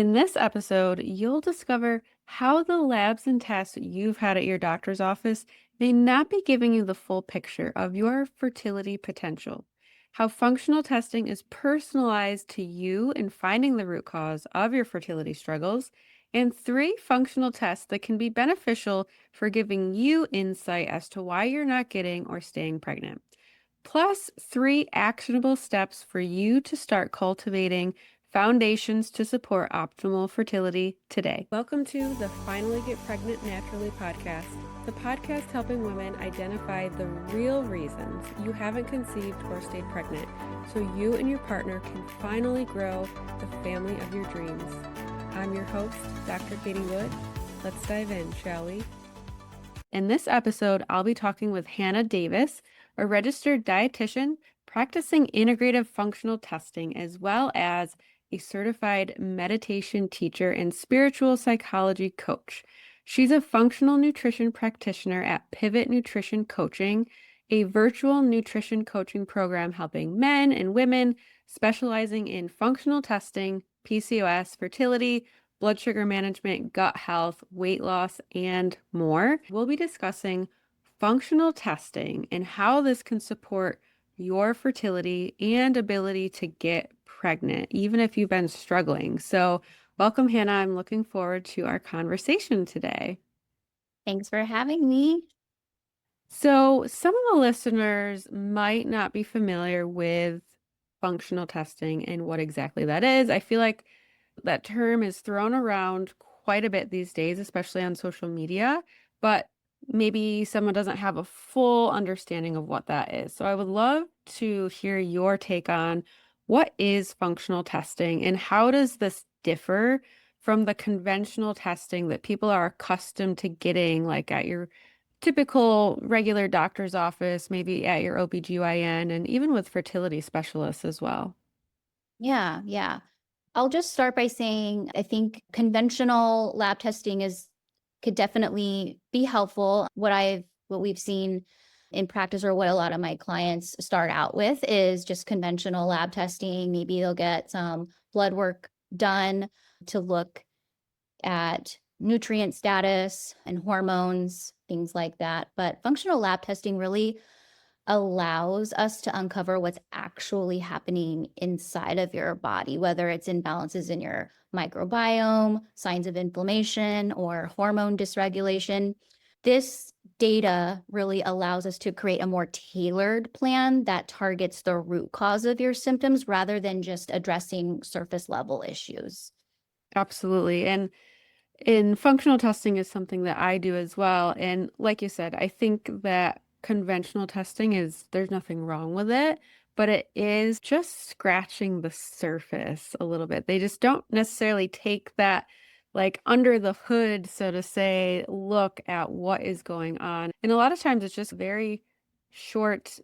In this episode, you'll discover how the labs and tests you've had at your doctor's office may not be giving you the full picture of your fertility potential, how functional testing is personalized to you in finding the root cause of your fertility struggles, and 3 functional tests that can be beneficial for giving you insight as to why you're not getting or staying pregnant. Plus, 3 actionable steps for you to start cultivating foundations to support optimal fertility today. Welcome to the Finally Get Pregnant Naturally podcast, the podcast helping women identify the real reasons you haven't conceived or stayed pregnant so you and your partner can finally grow the family of your dreams. I'm your host, Dr. Katie Wood. Let's dive in, shall we? In this episode, I'll be talking with Hannah Davis, a registered dietitian practicing integrative functional testing, as well as a certified meditation teacher and spiritual psychology coach. She's a functional nutrition practitioner at Pivot Nutrition Coaching, a virtual nutrition coaching program helping men and women specializing in functional testing, PCOS, fertility, blood sugar management, gut health, weight loss, and more. We'll be discussing functional testing and how this can support your fertility and ability to get pregnant, even if you've been struggling. So, welcome, Hannah. I'm looking forward to our conversation today. Thanks for having me. So, some of the listeners might not be familiar with functional testing and what exactly that is. I feel like that term is thrown around quite a bit these days, especially on social media, but maybe someone doesn't have a full understanding of what that is. So I would love to hear your take on what is functional testing and how does this differ from the conventional testing that people are accustomed to getting, like at your typical regular doctor's office, maybe at your OBGYN, and even with fertility specialists as well. Yeah. I'll just start by saying I think conventional lab testing could definitely be helpful. What we've seen in practice, or what a lot of my clients start out with, is just conventional lab testing. Maybe they'll get some blood work done to look at nutrient status and hormones, things like that. But functional lab testing really allows us to uncover what's actually happening inside of your body, whether it's imbalances in your microbiome, signs of inflammation, or hormone dysregulation. This data really allows us to create a more tailored plan that targets the root cause of your symptoms rather than just addressing surface level issues. Absolutely. And in functional testing is something that I do as well. And like you said, I think that conventional testing there's nothing wrong with it, but it is just scratching the surface a little bit. They just don't necessarily take that like under the hood, so to say, look at what is going on. And a lot of times it's just a very short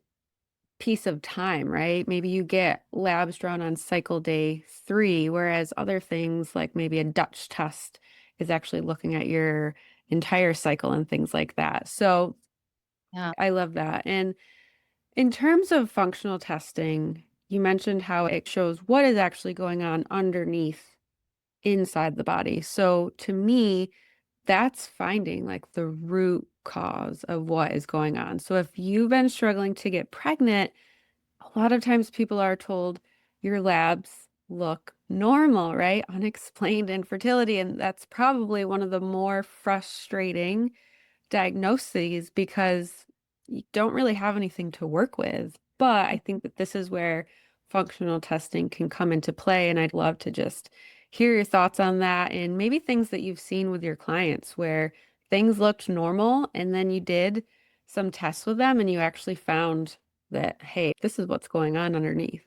piece of time, right? Maybe you get labs drawn on cycle day 3, whereas other things like maybe a Dutch test is actually looking at your entire cycle and things like that. So Yeah. I love that. And in terms of functional testing, you mentioned how it shows what is actually going on underneath inside the body. So to me, that's finding like the root cause of what is going on. So if you've been struggling to get pregnant, a lot of times people are told your labs look normal, right? Unexplained infertility. And that's probably one of the more frustrating diagnoses because you don't really have anything to work with. But I think that this is where functional testing can come into play. And I'd love to just hear your thoughts on that and maybe things that you've seen with your clients where things looked normal and then you did some tests with them and you actually found that, hey, this is what's going on underneath.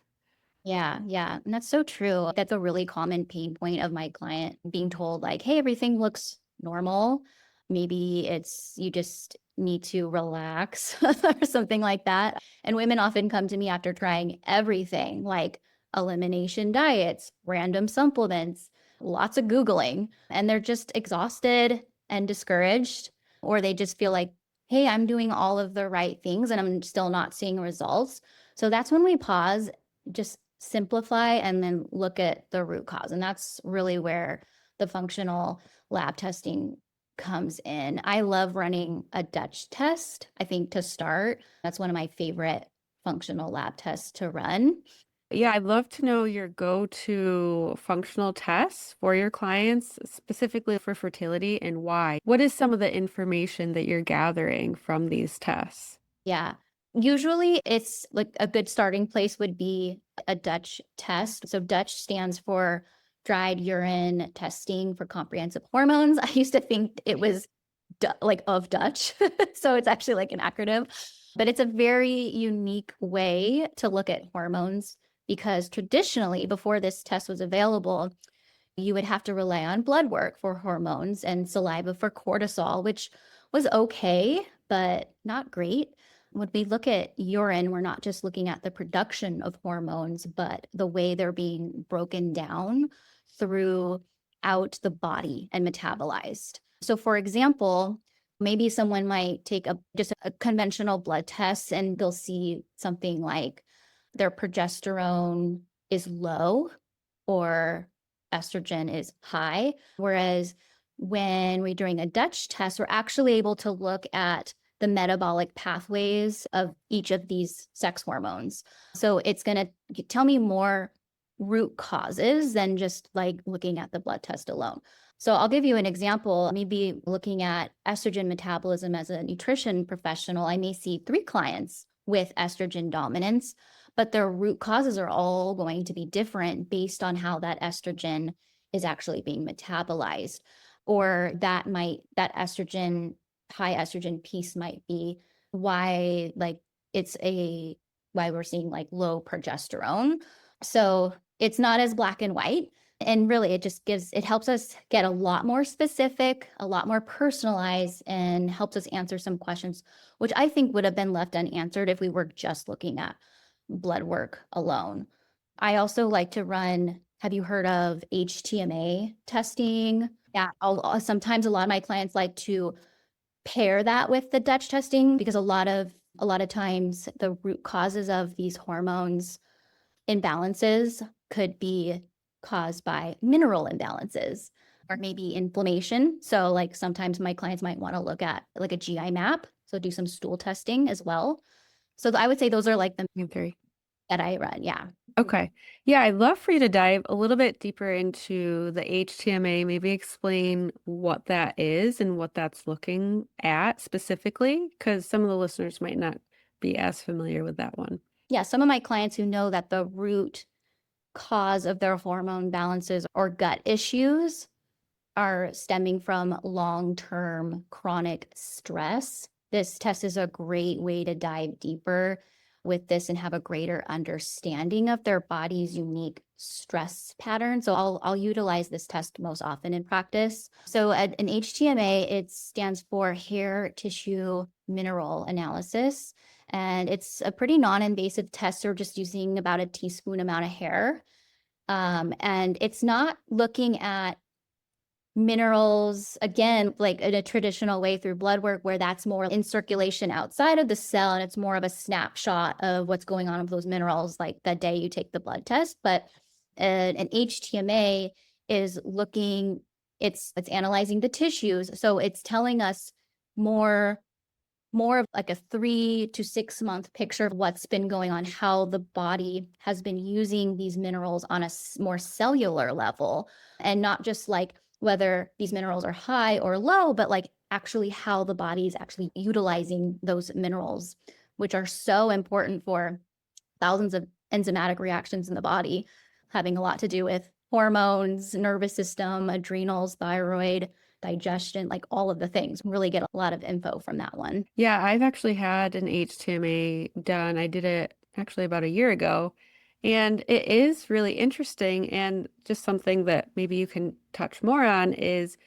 Yeah. And that's so true. That's a really common pain point of my client being told, like, hey, everything looks normal. Maybe it's you just need to relax or something like that. And women often come to me after trying everything, like elimination diets, random supplements, lots of Googling, and they're just exhausted and discouraged, or they just feel like, hey, I'm doing all of the right things and I'm still not seeing results. So that's when we pause, just simplify and then look at the root cause. And that's really where the functional lab testing comes in. I love running a Dutch test, I think, to start. That's one of my favorite functional lab tests to run. Yeah, I'd love to know your go-to functional tests for your clients, specifically for fertility, and why. What is some of the information that you're gathering from these tests? Yeah. Usually it's like a good starting place would be a Dutch test. So Dutch stands for dried urine testing for comprehensive hormones. I used to think it was like of Dutch. So it's actually like an acronym, but it's a very unique way to look at hormones because traditionally, before this test was available, you would have to rely on blood work for hormones and saliva for cortisol, which was okay, but not great. When we look at urine, we're not just looking at the production of hormones, but the way they're being broken down throughout the body and metabolized. So, for example, maybe someone might take just a conventional blood test and they'll see something like their progesterone is low or estrogen is high. Whereas when we're doing a Dutch test, we're actually able to look at the metabolic pathways of each of these sex hormones. So it's going to tell me more root causes than just like looking at the blood test alone. So I'll give you an example. Maybe looking at estrogen metabolism as a nutrition professional, I may see 3 clients with estrogen dominance, but their root causes are all going to be different based on how that estrogen is actually being metabolized. Or that estrogen, high estrogen piece might be why like it's a why we're seeing like low progesterone. So it's not as black and white. And really, it helps us get a lot more specific, a lot more personalized, and helps us answer some questions, which I think would have been left unanswered if we were just looking at blood work alone. I also like to run, have you heard of HTMA testing? Yeah, sometimes a lot of my clients like to pair that with the Dutch testing because a lot of times the root causes of these hormones imbalances could be caused by mineral imbalances or maybe inflammation. So like sometimes my clients might want to look at like a GI map, so do some stool testing as well. So I would say those are like the Three. that I run. Yeah. Okay. Yeah, I'd love for you to dive a little bit deeper into the HTMA, maybe explain what that is and what that's looking at specifically, because some of the listeners might not be as familiar with that one. Yeah. Some of my clients who know that the root cause of their hormone balances or gut issues are stemming from long-term chronic stress. This test is a great way to dive deeper with this and have a greater understanding of their body's unique stress pattern. So I'll utilize this test most often in practice. So an HTMA, it stands for hair tissue mineral analysis. And it's a pretty non-invasive test. We're just using about a teaspoon amount of hair. And it's not looking at minerals again like in a traditional way through blood work where that's more in circulation outside of the cell and it's more of a snapshot of what's going on with those minerals like the day you take the blood test. But an HTMA is looking, it's analyzing the tissues, so it's telling us more of like a 3 to 6 month picture of what's been going on, how the body has been using these minerals on a more cellular level, and not just like whether these minerals are high or low, but like actually how the body is actually utilizing those minerals, which are so important for thousands of enzymatic reactions in the body, having a lot to do with hormones, nervous system, adrenals, thyroid, digestion, like all of the things. Really get a lot of info from that one. Yeah, I've actually had an HTMA done. I did it actually about a year ago, and it is really interesting. And just something that maybe you can touch more on is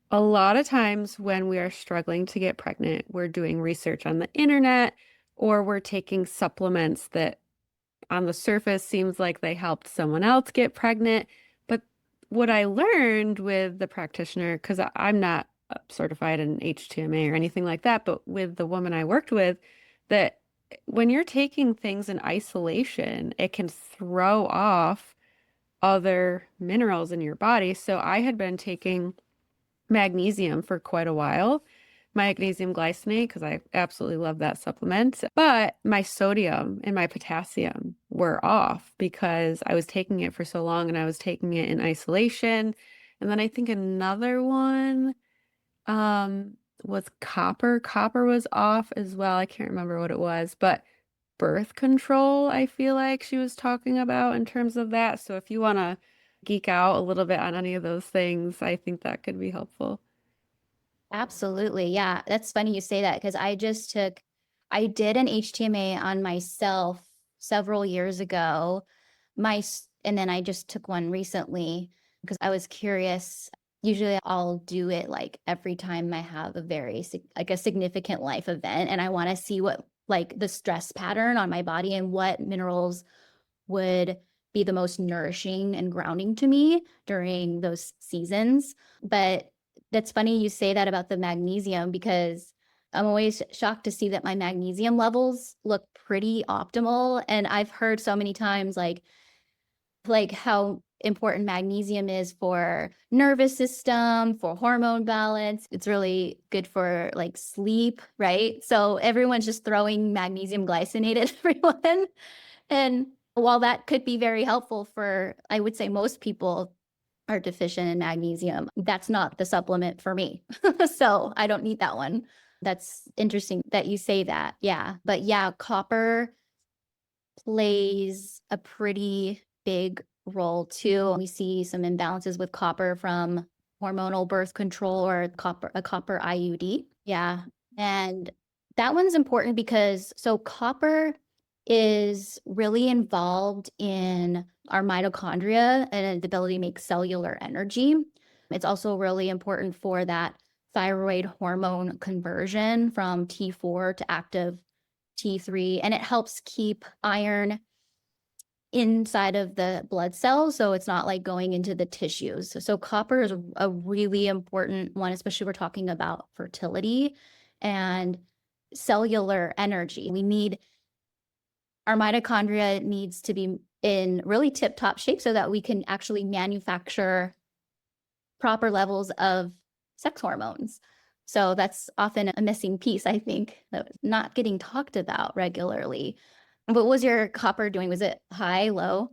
a lot of times when we are struggling to get pregnant, we're doing research on the internet or we're taking supplements that on the surface seems like they helped someone else get pregnant. But what I learned with the practitioner, because I'm not certified in HTMA or anything like that, but with the woman I worked with, that when you're taking things in isolation, it can throw off other minerals in your body. So I had been taking magnesium for quite a while, magnesium glycinate, because I absolutely love that supplement. But my sodium and my potassium were off because I was taking it for so long and I was taking it in isolation. And then I think another one was copper. Copper was off as well. I can't remember what it was, but birth control, I feel like she was talking about in terms of that. So if you want to geek out a little bit on any of those things, I think that could be helpful. Absolutely. Yeah. That's funny you say that because I did an HTMA on myself several years ago. And then I just took one recently because I was curious. Usually I'll do it like every time I have like a significant life event and I want to see what like the stress pattern on my body and what minerals would be the most nourishing and grounding to me during those seasons. But that's funny you say that about the magnesium because I'm always shocked to see that my magnesium levels look pretty optimal. And I've heard so many times like how important magnesium is for nervous system, for hormone balance. It's really good for like sleep, right? So everyone's just throwing magnesium glycinate at everyone. And while that could be very helpful for, I would say most people are deficient in magnesium, that's not the supplement for me. So I don't need that one. That's interesting that you say that. Yeah. But yeah, copper plays a pretty big role too. We see some imbalances with copper from hormonal birth control or a copper IUD. Yeah. And that one's important because so copper is really involved in our mitochondria and the ability to make cellular energy. It's also really important for that thyroid hormone conversion from T4 to active T3, and it helps keep iron inside of the blood cells, so it's not like going into the tissues. So copper is a really important one, especially we're talking about fertility and cellular energy. Our mitochondria needs to be in really tip-top shape so that we can actually manufacture proper levels of sex hormones. So that's often a missing piece, I think, that's not getting talked about regularly. What was your copper doing? Was it high, low?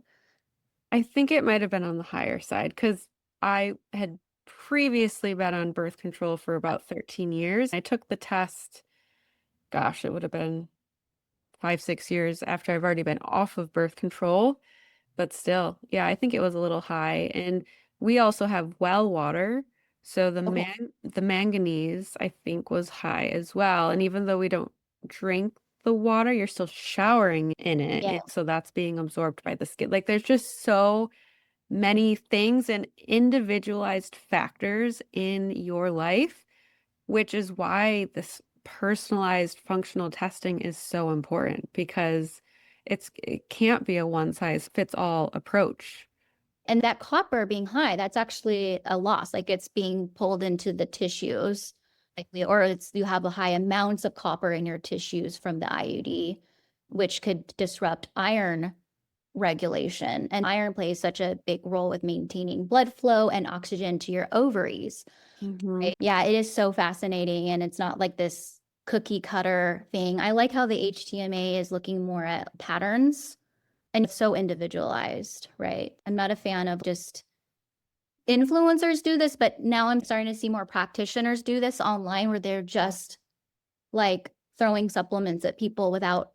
I think it might have been on the higher side because I had previously been on birth control for about 13 years. I took the test, gosh, it would have been 5, 6 years after I've already been off of birth control. But still, yeah, I think it was a little high. And we also have well water. So Okay. the manganese, I think, was high as well. And even though we don't drink the water, you're still showering in it. Yeah. And so that's being absorbed by the skin. Like there's just so many things and individualized factors in your life, which is why this personalized functional testing is so important because it can't be a one size fits all approach. And that copper being high, that's actually a loss. Like it's being pulled into the tissues, or you have a high amounts of copper in your tissues from the IUD, which could disrupt iron regulation. And iron plays such a big role with maintaining blood flow and oxygen to your ovaries. Hmm. Right? Yeah, it is so fascinating. And it's not like this cookie cutter thing. I like how the HTMA is looking more at patterns and it's so individualized, right? I'm not a fan of just influencers do this, but now I'm starting to see more practitioners do this online where they're just like throwing supplements at people without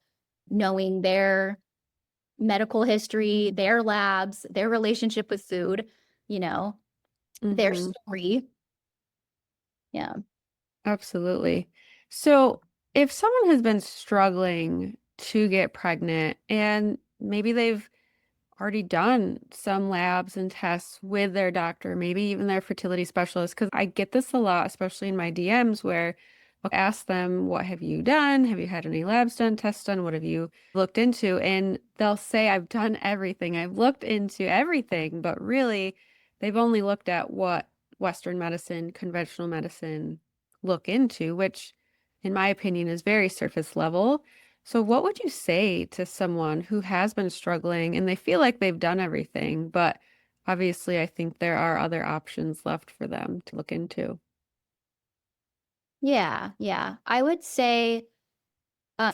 knowing their medical history, their labs, their relationship with food, you know, their Hmm. story. Yeah. Absolutely. So, if someone has been struggling to get pregnant and maybe they've already done some labs and tests with their doctor, maybe even their fertility specialist, because I get this a lot, especially in my DMs, where I'll ask them, what have you done? Have you had any labs done, tests done? What have you looked into? And they'll say, I've done everything. I've looked into everything, but really, they've only looked at what Western medicine, conventional medicine look into, which in my opinion is very surface level. So, what would you say to someone who has been struggling and they feel like they've done everything, but obviously, I think there are other options left for them to look into? Yeah, yeah. I would say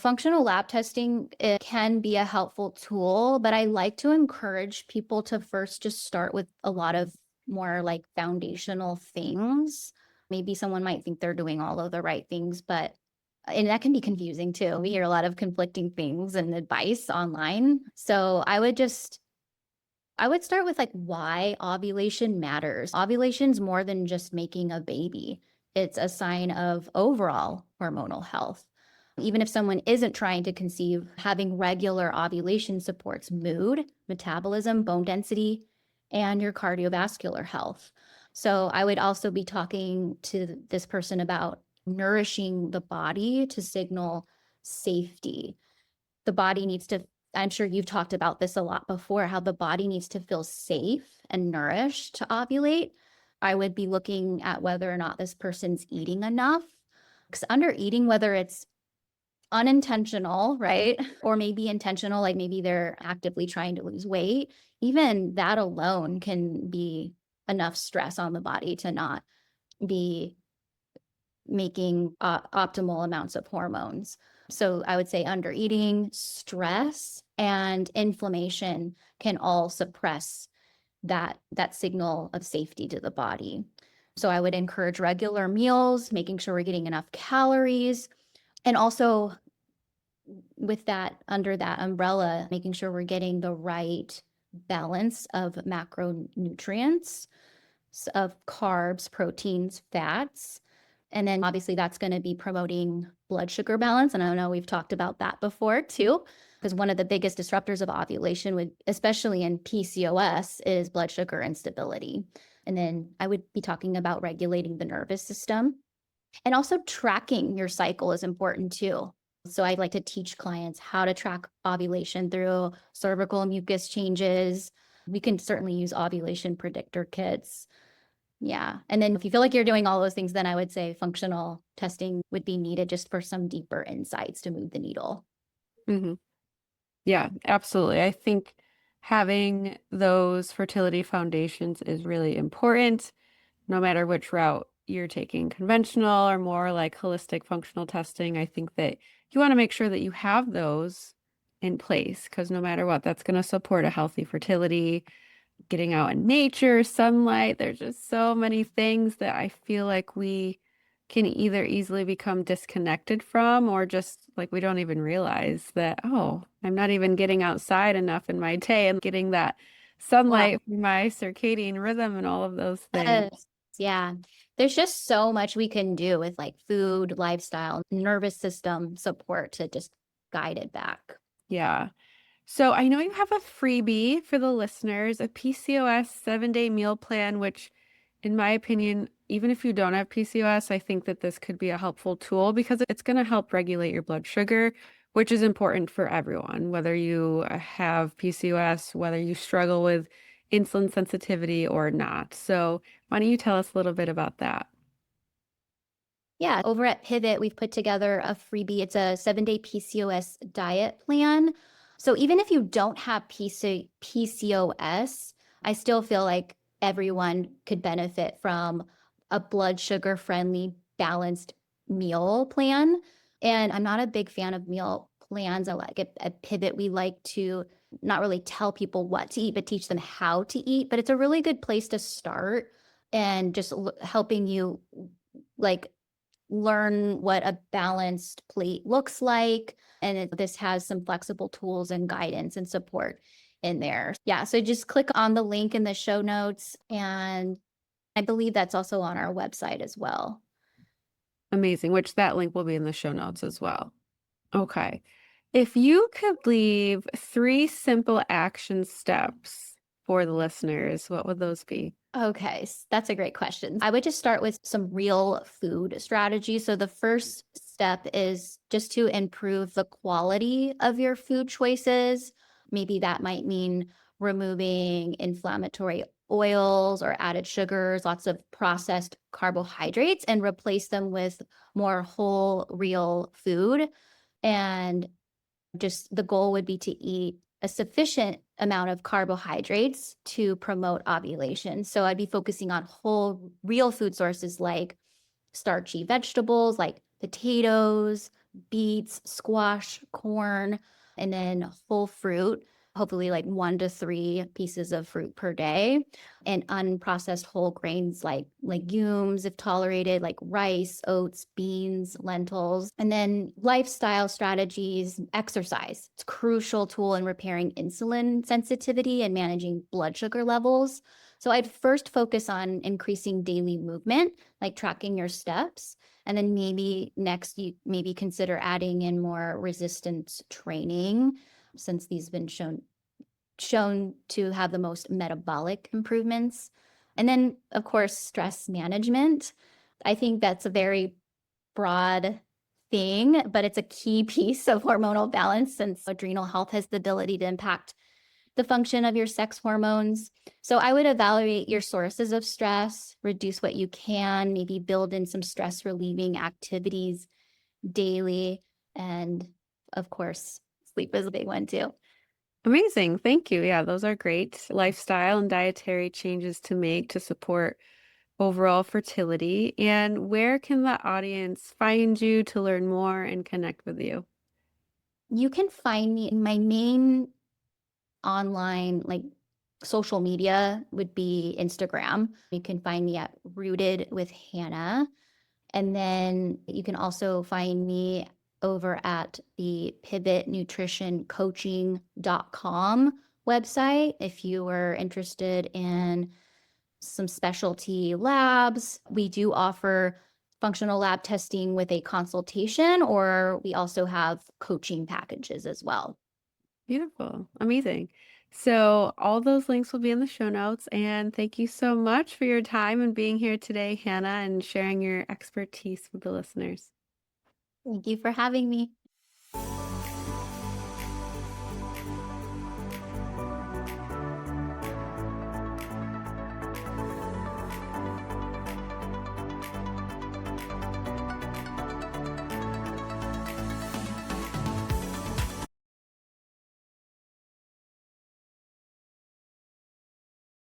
functional lab testing, it can be a helpful tool, but I like to encourage people to first just start with a lot of more like foundational things. Maybe someone might think they're doing all of the right things, but and that can be confusing too. We hear a lot of conflicting things and advice online. So I would start with like why ovulation matters. Ovulation's more than just making a baby. It's a sign of overall hormonal health. Even if someone isn't trying to conceive, having regular ovulation supports mood, metabolism, bone density, and your cardiovascular health. So I would also be talking to this person about nourishing the body to signal safety. The body needs to, I'm sure you've talked about this a lot before, how the body needs to feel safe and nourished to ovulate. I would be looking at whether or not this person's eating enough. Because under eating, whether it's unintentional, right? Or maybe intentional, like maybe they're actively trying to lose weight, even that alone can be enough stress on the body to not be making optimal amounts of hormones. So I would say under eating, stress, and inflammation can all suppress that signal of safety to the body. So I would encourage regular meals, making sure we're getting enough calories, and also with that under that umbrella, making sure we're getting the right balance of macronutrients, of carbs, proteins, fats. And then obviously that's going to be promoting blood sugar balance. And I know we've talked about that before too, because one of the biggest disruptors of ovulation would, especially in PCOS, is blood sugar instability. And then I would be talking about regulating the nervous system. And also tracking your cycle is important too. So I like to teach clients how to track ovulation through cervical mucus changes. We can certainly use ovulation predictor kits. Yeah. And then if you feel like you're doing all those things, then I would say functional testing would be needed just for some deeper insights to move the needle. Hmm. Yeah, absolutely. I think having those fertility foundations is really important, no matter which route you're taking, conventional or more like holistic functional testing. I think that you want to make sure that you have those in place because no matter what, that's going to support a healthy fertility, getting out in nature, sunlight. There's just so many things that I feel like we can either easily become disconnected from or just like we don't even realize that, oh, I'm not even getting outside enough in my day and getting that Wow. sunlight for my circadian rhythm and all of those things. Yes. Yeah. There's just so much we can do with like food, lifestyle, nervous system support to just guide it back. Yeah. So I know you have a freebie for the listeners, a PCOS 7-day meal plan, which, in my opinion, even if you don't have PCOS, I think that this could be a helpful tool because it's going to help regulate your blood sugar, which is important for everyone, whether you have PCOS, whether you struggle with insulin sensitivity or not. So why don't you tell us a little bit about that? Yeah, over at Pivot, we've put together a freebie. It's a 7-day PCOS diet plan. So even if you don't have PCOS, I still feel like everyone could benefit from a blood sugar friendly, balanced meal plan. And I'm not a big fan of meal plans. I like at Pivot, we like to not really tell people what to eat, but teach them how to eat. But it's a really good place to start and just helping you like learn what a balanced plate looks like. And this has some flexible tools and guidance and support in there. Yeah. So just click on the link in the show notes. And I believe that's also on our website as well. Amazing, which that link will be in the show notes as well. Okay. If you could leave 3 simple action steps for the listeners, what would those be? Okay, that's a great question. I would just start with some real food strategies. So the first step is just to improve the quality of your food choices. Maybe that might mean removing inflammatory oils or added sugars, lots of processed carbohydrates, and replace them with more whole, real food. And Just the goal would be to eat a sufficient amount of carbohydrates to promote ovulation. So I'd be focusing on whole, real food sources like starchy vegetables like potatoes, beets, squash, corn, and then whole fruit, hopefully like 1 to 3 pieces of fruit per day, and unprocessed whole grains like legumes, if tolerated, like rice, oats, beans, lentils, and then lifestyle strategies, exercise. It's a crucial tool in repairing insulin sensitivity and managing blood sugar levels. So I'd first focus on increasing daily movement, like tracking your steps. And then maybe next, you maybe consider adding in more resistance training, since these have been shown to have the most metabolic improvements. And then, of course, stress management. I think that's a very broad thing, but it's a key piece of hormonal balance, since adrenal health has the ability to impact the function of your sex hormones. So I would evaluate your sources of stress, reduce what you can, maybe build in some stress relieving activities daily. And of course, sleep is a big one too. Amazing. Thank you. Yeah, those are great lifestyle and dietary changes to make to support overall fertility. And where can the audience find you to learn more and connect with you? You can find me in my main online, like social media would be Instagram. You can find me at Rooted with Hannah. And then you can also find me over at the pivotnutritioncoaching.com website if you were interested in some specialty labs. We do offer functional lab testing with a consultation, or we also have coaching packages as well. Beautiful. Amazing. So, all those links will be in the show notes. And thank you so much for your time and being here today, Hannah, and sharing your expertise with the listeners. Thank you for having me.